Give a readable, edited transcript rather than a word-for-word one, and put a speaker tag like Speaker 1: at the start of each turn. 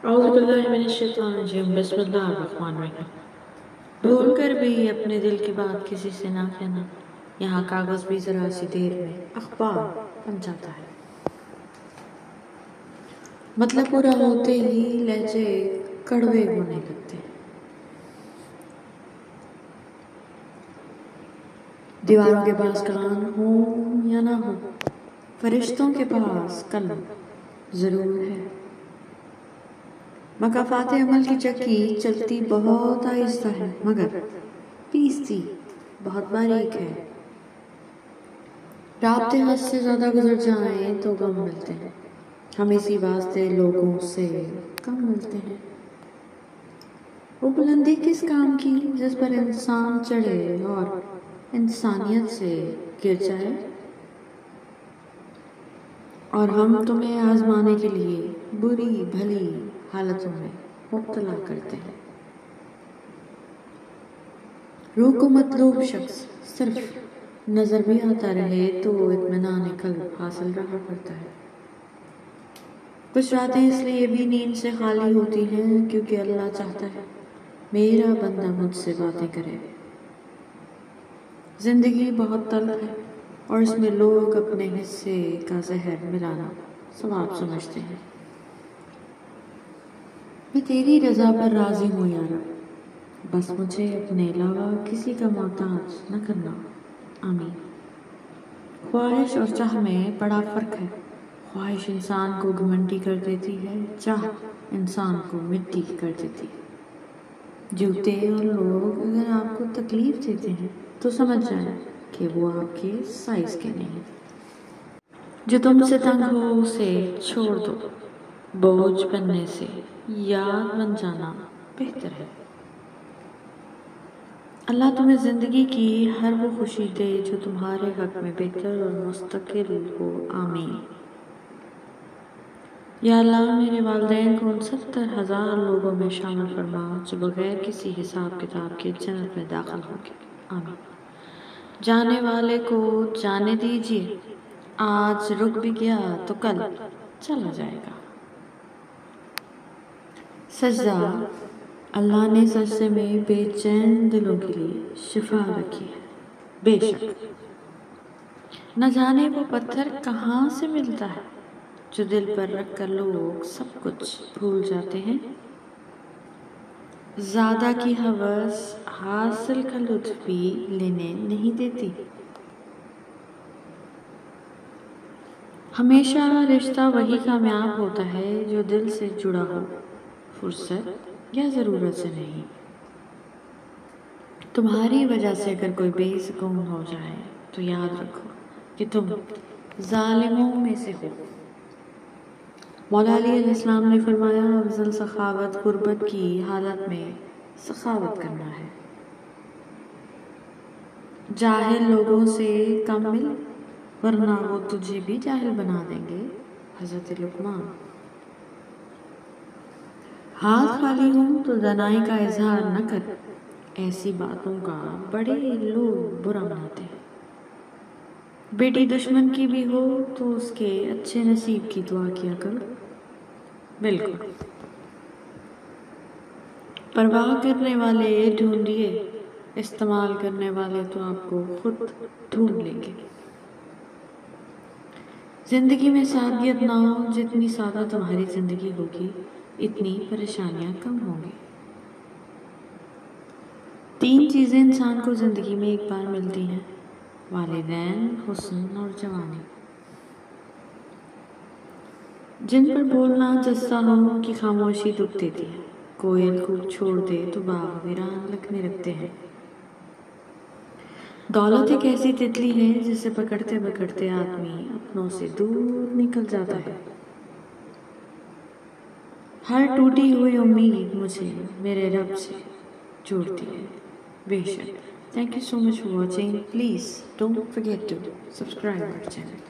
Speaker 1: اعوذ باللہ من الشیطان الرجیم، بسم اللہ الرحمن الرحیم۔ بھول کر بھی اپنے دل کی بات کسی سے نہ کہنا، یہاں کاغذ بھی ذرا سی دیر میں اخبار بن جاتا ہے۔ مطلب پورا ہوتے ہی لہجے کڑوے ہونے لگتے ہیں۔ دیواروں کے پاس کان ہو یا نہ ہو، فرشتوں کے پاس قلم ضرور ہے۔ مکافات عمل کی چکی چلتی بہت آہستہ ہے، مگر پیستی بہت باریک ہے۔ رابطے حد سے زیادہ گزر جائیں تو غم ملتے ہیں، ہم اسی واسطے لوگوں سے کم ملتے ہیں۔ وہ بلندی کس کام کی جس پر انسان چڑھے اور انسانیت سے گر جائے؟ اور ہم تمہیں آزمانے کے لیے بری بھلی حالتوں میں مبتلا کرتے ہیں۔ روح کو مطلوب شخص صرف نظر بھی آتا رہے تو اطمینان قلب حاصل رہا کرتا ہے۔ کچھ راتیں اس لیے بھی نیند سے خالی ہوتی ہیں کیونکہ اللہ چاہتا ہے میرا بندہ مجھ سے باتیں کرے۔ زندگی بہت تلخ ہے اور اس میں لوگ اپنے حصے کا زہر ملانا ثواب سمجھتے ہیں۔ میں تیری رضا پر راضی ہوں یا رب، بس مجھے اپنے علاوہ کسی کا محتاج نہ کرنا، آمین۔ خواہش اور چاہ میں بڑا فرق ہے۔ خواہش انسان کو گھمنڈی کر دیتی ہے، چاہ انسان کو مٹی کر دیتی ہے۔ جوتے اور لوگ اگر آپ کو تکلیف دیتے ہیں تو سمجھ جائیں کہ وہ آپ کے سائز کے نہیں ہیں۔ جو تم سے تنگ ہو اسے چھوڑ دو، بوجھ بننے سے یاد بن جانا بہتر ہے۔ اللہ تمہیں زندگی کی ہر وہ خوشی دے جو تمہارے حق میں بہتر اور مستقل ہو، آمین۔ یا اللہ میرے والدین کو ان 70,000 لوگوں میں شامل فرما جو بغیر کسی حساب کتاب کے جنت میں داخل ہوں گے، آمین۔ جانے والے کو جانے دیجیے، آج رک بھی گیا تو کل چلا جائے گا۔ سجدہ، اللہ نے سجدے میں بے چین دلوں کے لیے شفا رکھی ہے۔ بے شک نہ جانے وہ پتھر کہاں سے ملتا ہے جو دل پر رکھ کر لوگ سب کچھ بھول جاتے ہیں۔ زیادہ کی ہوس حاصل کا لطف بھی لینے نہیں دیتی۔ ہمیشہ رشتہ وہی کامیاب ہوتا ہے جو دل سے جڑا ہو، فرصت یا ضرورت سے نہیں۔ تمہاری وجہ سے اگر کوئی بے سکون ہو جائے تو یاد رکھو کہ تم ظالموں میں سے ہو۔ مولا علی علیہ السلام نے فرمایا افضل سخاوت غربت کی حالت میں سخاوت کرنا ہے۔ جاہل لوگوں سے کم مل ورنہ وہ تجھے بھی جاہل بنا دیں گے، حضرت لقمان۔ ہاتھ خالی ہوں تو دنائی کا اظہار نہ کر، ایسی باتوں کا بڑے لوگ برا مناتے ہیں۔ بیٹی دشمن کی بھی ہو تو اس کے اچھے نصیب کی دعا کیا کرو۔ بالکل، پرواہ کرنے والے ڈھونڈیے، استعمال کرنے والے تو آپ کو خود ڈھونڈ لیں گے۔ زندگی میں سادگیت نہ ہو، جتنی سادہ تمہاری زندگی ہوگی اتنی پریشانیاں کم ہوں گی۔ 3 چیزیں انسان کو زندگی میں ایک بار ملتی ہیں، والدین، حسن اور جوانی۔ جن پر بولنا جسا ہو کی خاموشی دکھ دیتی ہے، کوئل خوب چھوڑ دے تو باغ ویران لگنے لگتے ہیں۔ دولت ایک ایسی تتلی ہے جسے پکڑتے پکڑتے آدمی اپنوں سے دور نکل جاتا ہے۔ ہر ٹوٹی ہوئی امید مجھے میرے رب سے جوڑتی ہے، بے شک۔ Thank you so much for watching. Please don't forget to subscribe our channel.